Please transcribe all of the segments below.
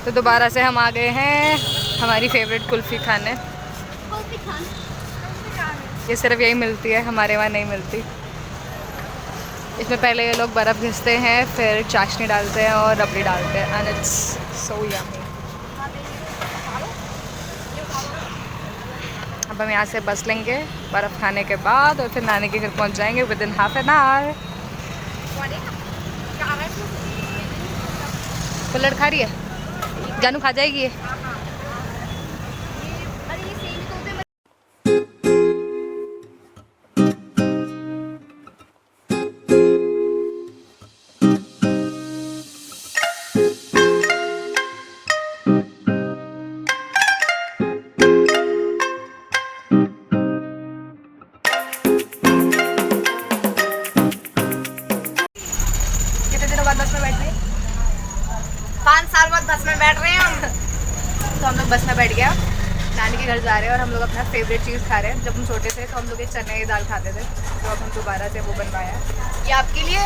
तो दोबारा से हम आ गए हैं हमारी फेवरेट कुल्फ़ी खाने। ये सिर्फ यही मिलती है, हमारे वहाँ नहीं मिलती। इसमें पहले ये लोग बर्फ़ घिसते हैं, फिर चाशनी डालते हैं और रबड़ी डालते हैं एंड इट्स सो यम्मी। अब हम यहाँ से बस लेंगे बर्फ़ खाने के बाद और फिर नानी के घर पहुँच जाएंगे with in half an hour. कुल्हड़ खा रही है, जानू खा जाएगी ये। कितने दिनों बाद बस में बैठ रहे हैं? 5 साल बाद बस में बैठ रहे हैं हम। तो हम लोग बस में बैठ गया, नानी के घर जा रहे हैं और हम लोग अपना फेवरेट चीज़ खा रहे हैं। जब हम छोटे थे तो हम लोग ये चने की दाल खाते थे, तो अब हम दोबारा से वो बनवाया है। ये आपके लिए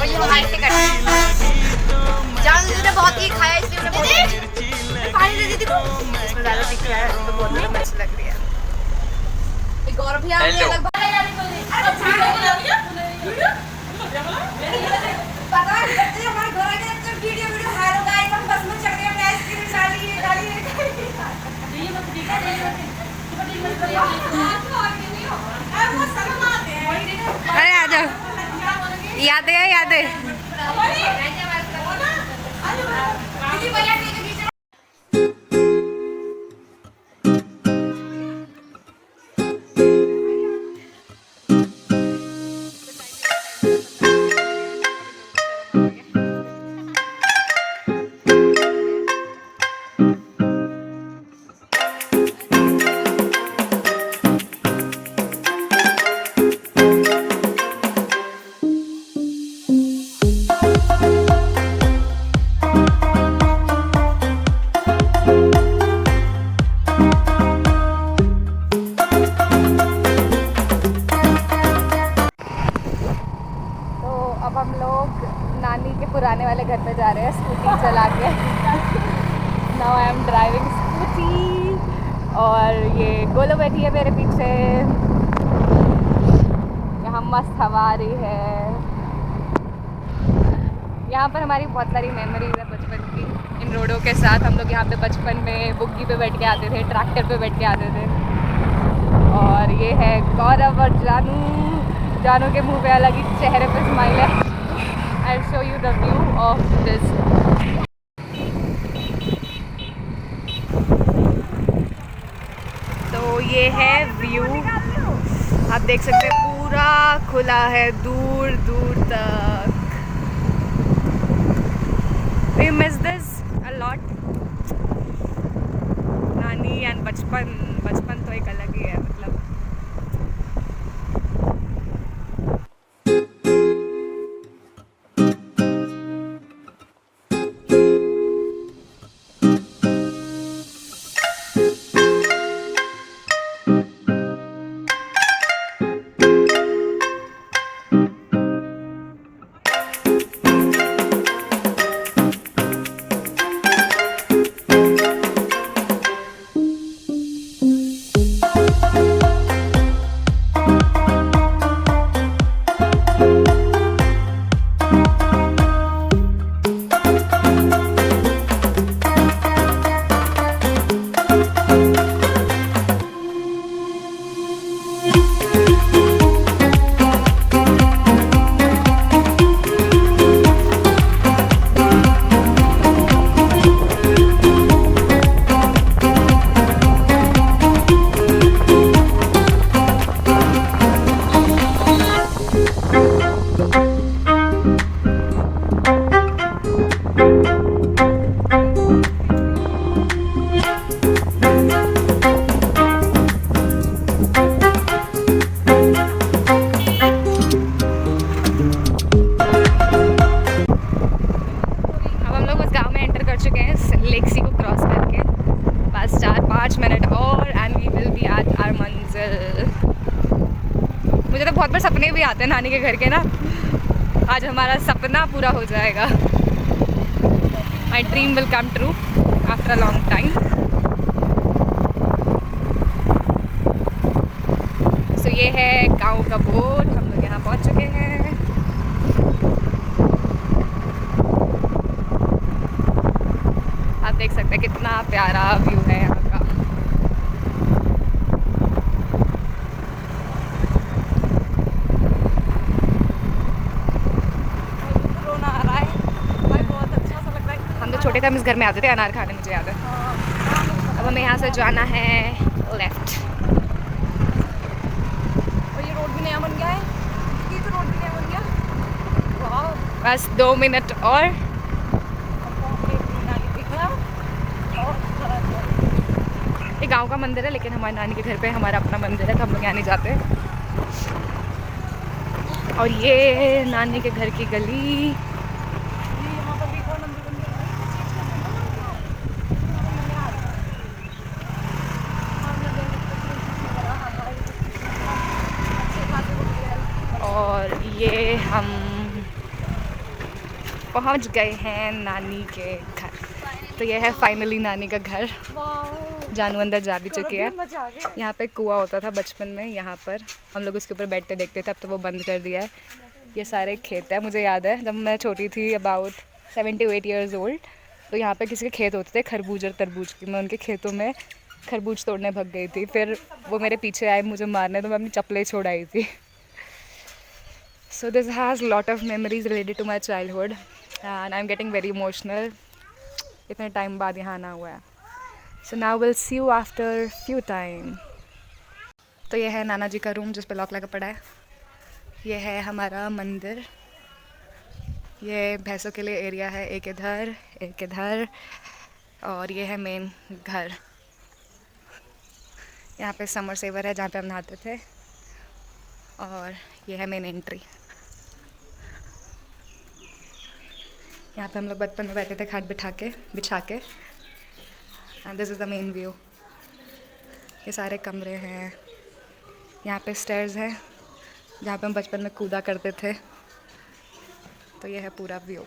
और ये हमारे लिए कटा जान दीदी ने बहुत ही खाया इसलिए उन्हें बहुत पानी दे दी थी को इसमें ज़्यादा तीखा है तो बहुत ज़्यादा अच्छी लग रही है। गौरव भी आ गया लगभग। पता है हमारे घर आके वीडियो हेलो गाइस हम बस में चढ़ गए, हमने आइसक्रीम डाली अरे आ जाओ, यादें हैं यादें। अब हम लोग नानी के पुराने वाले घर पे जा रहे हैं स्कूटी चला के। Now I am driving scooty और ये गोलो बैठी है मेरे पीछे। यहाँ मस्त हवा आ रही है। यहाँ पर हमारी बहुत सारी मेमोरीज है बचपन की इन रोडों के साथ। हम लोग यहाँ पे बचपन में बुग्गी पे बैठ के आते थे, ट्रैक्टर पे बैठ के आते थे। और ये है गौरव और जानू। जानू के मुंह पे अलग ही चेहरे पे स्माइल है। I'll show you the view of this. तो ये है व्यू, आप देख सकते हैं पूरा खुला है दूर दूर तक। We miss this a lot. नानी एंड बचपन तो एक अलग ही है मतलब। मुझे तो बहुत बार सपने भी आते हैं नानी के घर के ना। आज हमारा सपना पूरा हो जाएगा। My dream will come true after a long time. So ये है गाँव का बोर्ड, हम लोग यहाँ पहुँच चुके हैं। आप देख सकते हैं कितना प्यारा व्यू है यहाँ का। छोटे थे हम इस घर में आते थे अनार खाने, मुझे याद है। अब हमें यहाँ से जाना है लेफ्ट। और ये रोड भी नया बन गया है, ये तो रोड भी नया बन गया। वाह, बस 2 मिनट और। ये गांव का मंदिर है, लेकिन हमारे नानी के घर पे हमारा अपना मंदिर है, तो हम लोग यहाँ नहीं जाते। और ये नानी के घर की गली। और ये हम पहुंच गए हैं नानी के घर। तो ये है फाइनली नानी का घर। जानू अंदर जा भी चुकी है। यहाँ पे कुआं होता था बचपन में, यहाँ पर हम लोग उसके ऊपर बैठते देखते थे, अब तो वो बंद कर दिया है। ये सारे खेत है। मुझे याद है जब मैं छोटी थी, अबाउट 7 to 8 years old, तो यहाँ पे किसी के खेत होते थे खरबूज और तरबूज की। मैं उनके खेतों में खरबूज तोड़ने भग गई थी, फिर वो मेरे पीछे आए मुझे मारने, तो मैं अपनी चप्पलें छोड़ आई थी। So this has lot of memories related to my childhood and I'm getting very emotional. इतने टाइम बाद यहाँ आना हुआ है। So now we'll see you after few time. तो ये है नाना जी का रूम जिस पे लॉक लगा पड़ा है। ये है हमारा मंदिर। ये भैंसों के लिए एरिया है, एक इधर और ये है मेन घर। यहाँ पे समर सेवर है जहाँ पे हम नहाते थे और ये है मेन एंट्री। यहाँ पे हम लोग बचपन में बैठे थे खाट बिछा के and this is the main view. ये सारे कमरे हैं। यहाँ पे स्टेयर्स हैं जहाँ पे हम बचपन में कूदा करते थे। तो ये है पूरा view.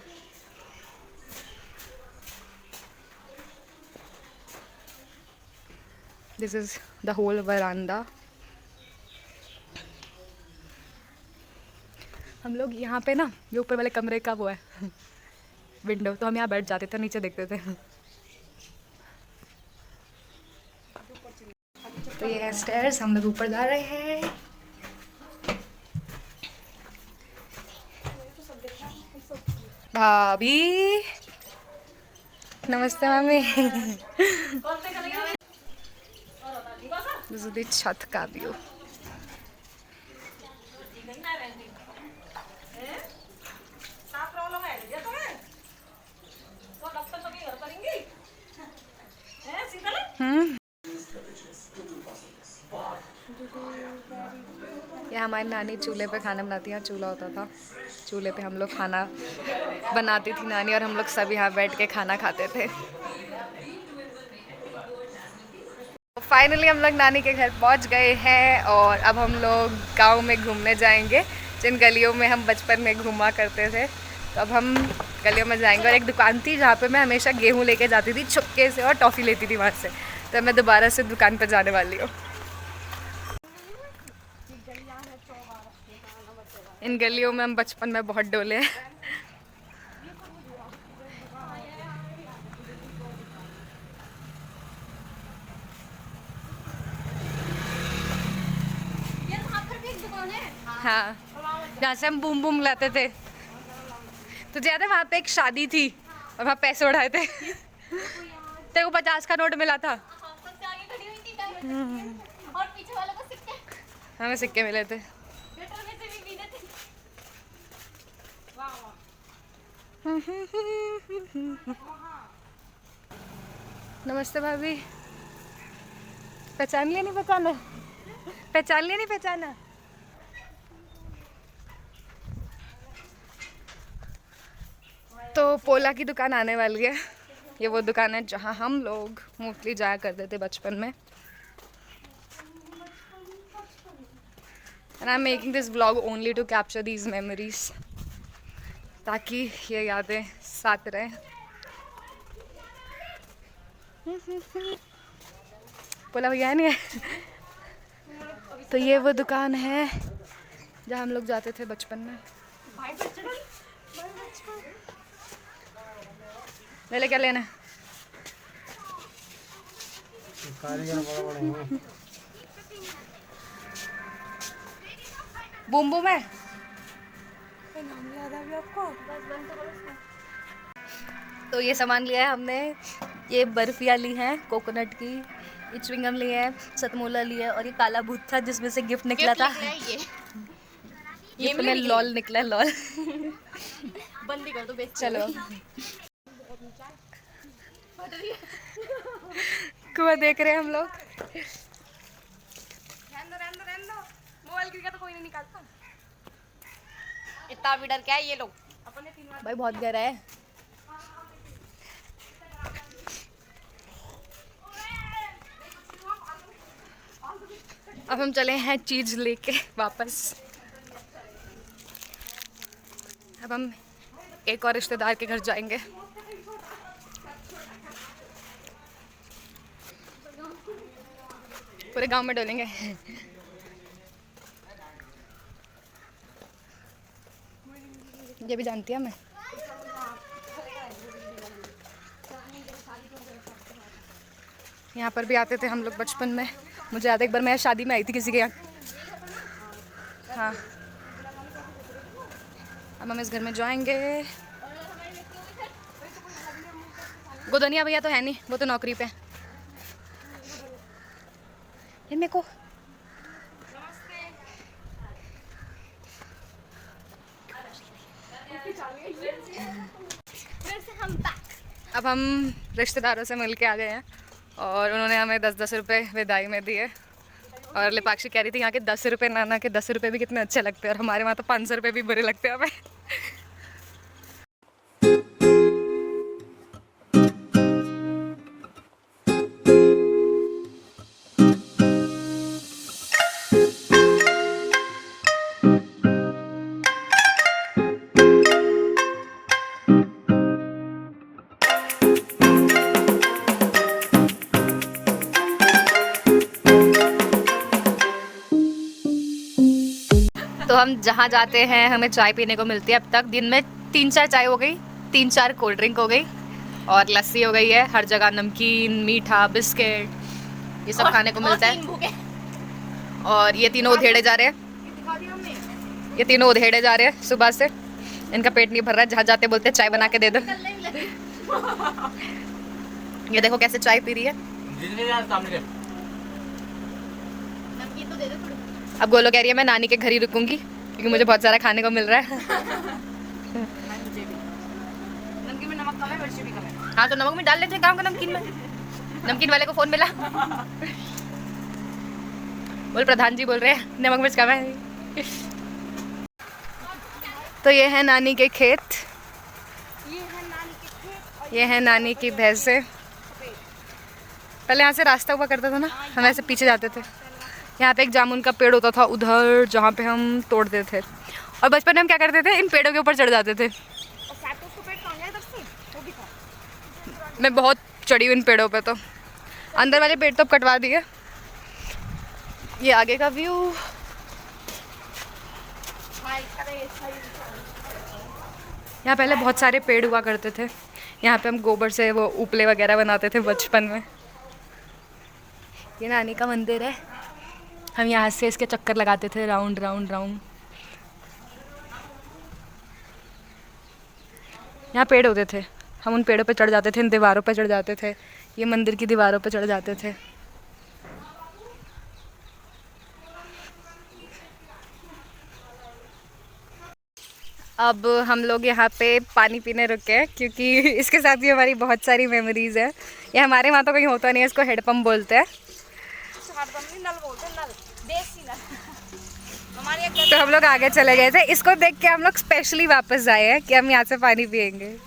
This is the whole veranda. हम लोग यहाँ पे ना, ये ऊपर वाले कमरे का वो है विंडो, तो हम यहाँ बैठ जाते थे, नीचे देखते थे। तो ये है स्टेयर्स, हम लोग ऊपर जा रहे हैं। भाभी नमस्ते मामी। दिस इज छत का व्यू। ये हमारी नानी चूल्हे पे खाना बनाती हैं। चूल्हा होता था, चूल्हे पे हम लोग खाना बनाती थी नानी, और हम लोग सब यहाँ बैठ के खाना खाते थे। फाइनली हम लोग नानी के घर पहुँच गए हैं और अब हम लोग गांव में घूमने जाएंगे, जिन गलियों में हम बचपन में घूमा करते थे। तो अब हम गलियों में जाएंगे और एक दुकान थी जहाँ पे मैं हमेशा गेहूँ लेके जाती थी छुपके से और टॉफ़ी लेती थी वहाँ से। तो मैं दोबारा से दुकान पर जाने वाली हूँ। इन गलियों में हम बचपन में बहुत डोले हैं। हाँ, जहाँ से हम बूम बूम लाते थे। तो ज्यादा वहाँ पे एक शादी थी और वहाँ पैसे उड़ाए थे। तेरे को 50 का नोट मिला था। हमें सिक्के मिले थे। नमस्ते भाभी। पहचान लिया नहीं पहचाना? पहचान लिया नहीं पहचाना? तो पोला की दुकान आने वाली है। ये वो दुकान है जहाँ हम लोग मोस्टली जाया करते थे बचपन में। And I'm making this vlog only to capture these memories, ताकि ये यादें साथ रहें। बोला भैया नहीं है। तो ये वो दुकान है जहाँ हम लोग जाते थे बचपन में। ले ले, क्या लेना है? बूम बूम है। नाम याद आ गया आपको? तो ये सामान लिया है हमने। ये बर्फियाँ ली हैं कोकोनट की, ये च्युइंगम ली है, सतमोला ली है, और ये काला भूत था जिसमें से गिफ्ट निकला था। ये में लॉल निकला, लॉल। बंदी कर दो बेच। चलो कुआं देख रहे हैं हम लोग। मोबाइल गिर गया तो कोई नहीं निकालता। इतना भी डर क्या है ये लोग। भाई बहुत गहरा है। अब हम चले हैं चीज लेके वापस। अब हम एक और रिश्तेदार के घर जाएंगे। पूरे गांव में डोलेंगे। ये भी जानती है मैं। यहाँ पर भी आते थे हम लोग बचपन में। मुझे याद है एक बार मैं शादी में आई थी किसी के यहाँ। हाँ, अब हम इस घर में जाएंगे। गोदनिया भैया तो है नहीं, वो तो नौकरी पे। ये मेरे को अब हम रिश्तेदारों से मिल के आ गए हैं और उन्होंने हमें 10-10 रुपये विदाई में दिए। और लिपाक्षी कह रही थी यहाँ के 10 रुपये नाना के 10 रुपये भी कितने अच्छे लगते हैं, और हमारे वहाँ तो 500 रुपये भी बुरे लगते हैं हमें। तो हम जहाँ जाते हैं हमें चाय पीने को मिलती है। अब तक दिन में 3-4 चाय हो गई, 3-4 कोल्ड ड्रिंक हो गई, और लस्सी हो गई है। हर जगह नमकीन, मीठा, बिस्किट, ये सब खाने को मिलता है। और ये तीनों उधेड़े जा रहे हैं, ये तीनों उधेड़े जा रहे हैं सुबह से। इनका पेट नहीं भर रहा है, जहाँ जाते बोलते हैं चाय बना के दे दो। ये देखो कैसे चाय पी रही है। अब गोलो कह रही है मैं नानी के घर ही रुकूंगी क्योंकि मुझे बहुत सारा खाने को मिल रहा है। नमकीन में नमक कम है, मिर्ची भी कम है। हाँ तो नमक में डाल लेते हैं गाँव का नमकीन में। नमकीन वाले को फोन मिला, बोल प्रधान जी बोल रहे हैं नमक मिर्च कम है। तो ये है नानी के खेत, ये है नानी की भैंसें। पहले यहाँ से रास्ता हुआ करता था ना, हम ऐसे पीछे जाते थे। यहाँ पे एक जामुन का पेड़ होता था उधर, जहाँ पे हम तोड़ते थे। और बचपन में हम क्या करते थे, इन पेड़ों के ऊपर चढ़ जाते थे। मैं बहुत चढ़ी हूँ इन पेड़ों पे, तो अंदर वाले पेड़ तो अब कटवा दिए। ये आगे का व्यू। यहाँ पहले बहुत सारे पेड़ हुआ करते थे। यहाँ पे हम गोबर से वो उपले वगैरह बनाते थे बचपन में। ये नानी का मंदिर है, हम यहाँ से इसके चक्कर लगाते थे राउंड राउंड राउंड। यहाँ पेड़ होते थे, हम उन पेड़ों पे चढ़ जाते थे, इन दीवारों पे चढ़ जाते थे, ये मंदिर की दीवारों पे चढ़ जाते थे। अब हम लोग यहाँ पे पानी पीने रुके हैं क्योंकि इसके साथ भी हमारी बहुत सारी मेमोरीज है। ये हमारे वहाँ तो कहीं होता नहीं है, इसको हेडपम्प बोलते हैं। तो हम लोग आगे चले गए थे, इसको देख के हम लोग स्पेशली वापस आए हैं कि हम यहाँ से पानी पियेंगे।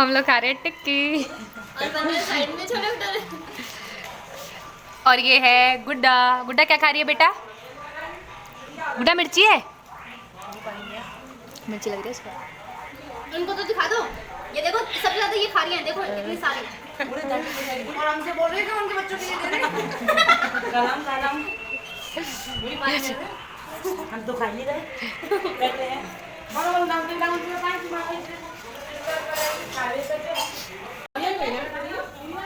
हम लोग खा रहे हैं टिक्की और बंदे साइड में छोले भटूरे। और ये है गुड्डा। गुड्डा क्या खा रही है बेटा? गुड्डा मिर्ची है? मिर्ची लग रही है इसको। उनको तो दिखा दो, ये देखो सबसे ज्यादा ये खा रही हैं, देखो इतनी सारी। और हमसे बोल रहे हैं कि उनके बच्चों के लिए दे रहे हैं। गलम गलम बुरी बात है, हम तो खा ही रहे कहते हैं बड़ा बड़ा नाम के नाम से पांच मांगे।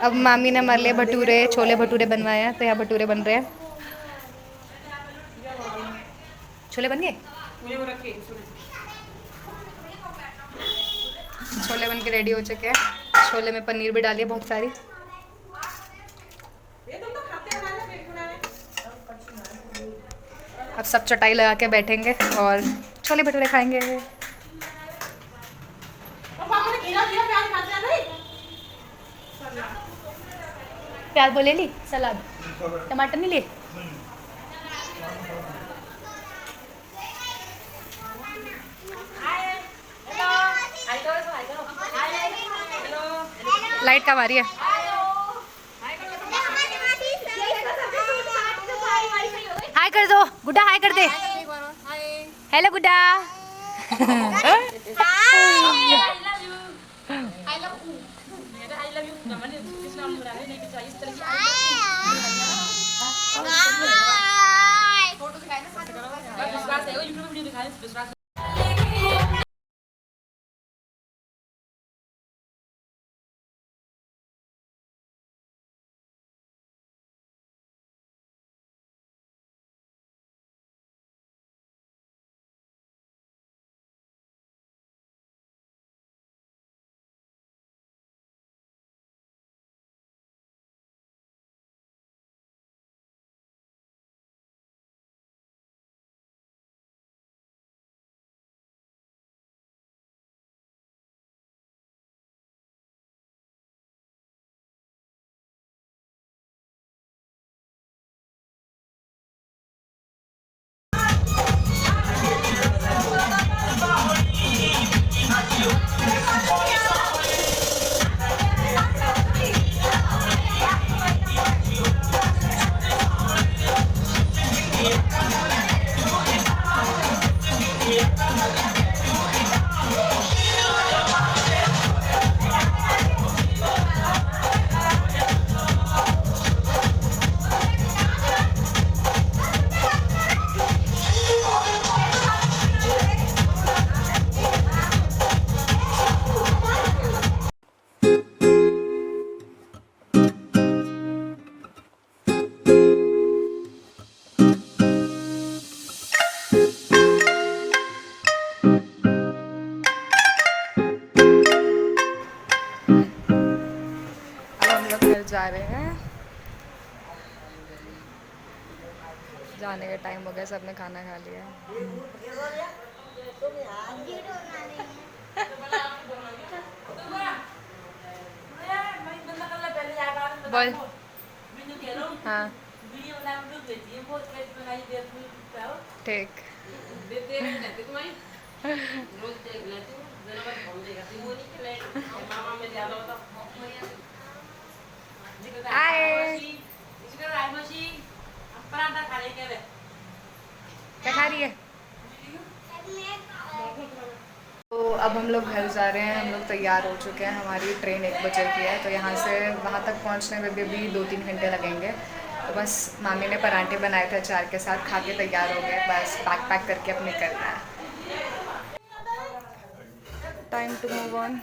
अब मामी ने हमारे लिए भटूरे, छोले भटूरे बनवाए हैं, तो यहाँ भटूरे बन रहे हैं। छोले बन गए? छोले बन के रेडी हो चुके हैं। छोले में पनीर भी डाली है बहुत सारी। अब सब चटाई लगा के बैठेंगे और छोले भटूरे खाएंगे। प्याज बोले ली, सलाद, टमाटर नहीं लिए? लाइट कब आ रही है? हाय कर दो गुड्डा, हाय कर दे। हेलो गुड्डा। जा रहे हैं, जाने का टाइम हो गया, सबने खाना खा लिया। बोल। हाँ ठीक। हाय, क्या खा रही है? तो अब हम लोग घर जा रहे हैं, हम लोग तैयार हो चुके हैं। हमारी ट्रेन 1 बजे की है, तो यहाँ से वहाँ तक पहुँचने में भी 2-3 घंटे लगेंगे। तो बस मामी ने पराठे बनाए थे अचार के साथ, खा के तैयार हो गए। बस पैक करके अपने करना है। Time to move on.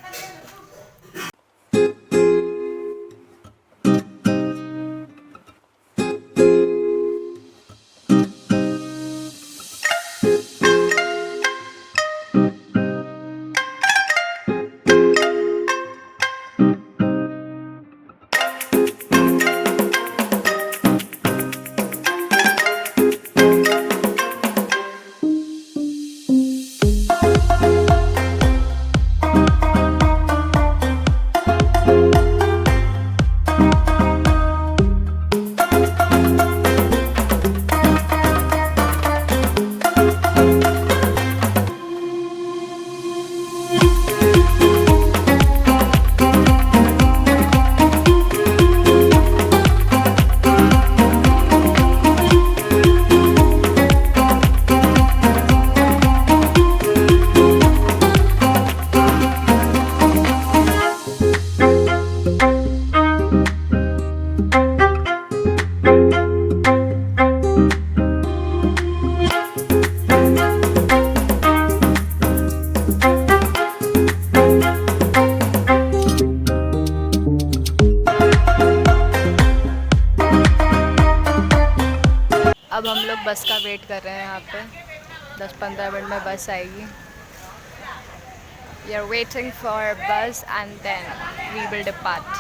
Wait कर रहे हैं यहाँ पे, 10-15 मिनट में बस आएगी. We are waiting for bus and then we will depart.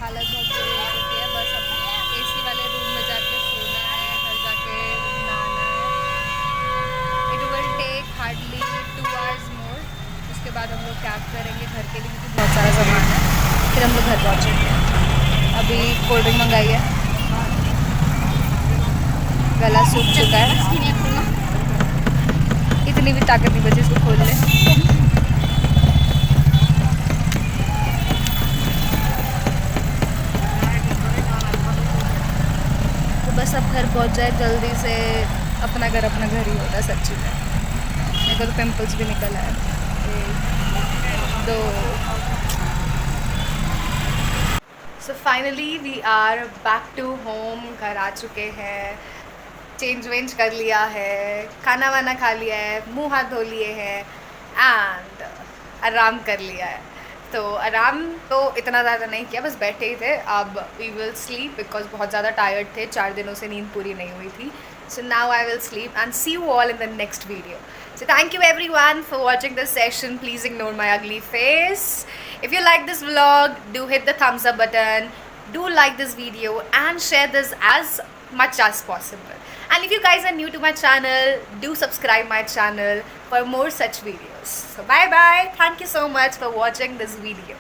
हालत बहुत बुरी हो चुकी है. बस अब एसी वाले रूम में जाके सोना है, घर जाके नहाना है. It will take hardly 2 hours more. उसके बाद हम लोग कैब करेंगे घर के लिए क्योंकि बहुत सारा सामान है. फिर हम लोग घर पहुँचेंगे. अभी कोल्ड ड्रिंक मंगाई है, गला सूख चुका है. इतनी भी ताकत नहीं बची इसको खोल ले. बस अब घर पहुंच जाए जल्दी से. अपना घर ही होता है सच्ची में. मेरे को तो पिंपल्स भी निकल आए. 1 2. So finally we are back to home. घर आ चुके हैं, चेंज वेंज कर लिया है, खाना वाना खा लिया है, मुंह हाथ धो लिए हैं एंड आराम कर लिया है. तो आराम तो इतना ज़्यादा नहीं किया, बस बैठे ही थे. अब वी विल स्लीप बिकॉज बहुत ज़्यादा टायर्ड थे. 4 दिनों से नींद पूरी नहीं हुई थी. So now I will sleep and see you all in the next video. So thank you everyone for watching this session. Please ignore my ugly face. If you like this vlog, do hit the thumbs up button, do like this video and share this as much as possible. And if you guys are new to my channel, do subscribe my channel for more such videos. So bye bye. Thank you so much for watching this video.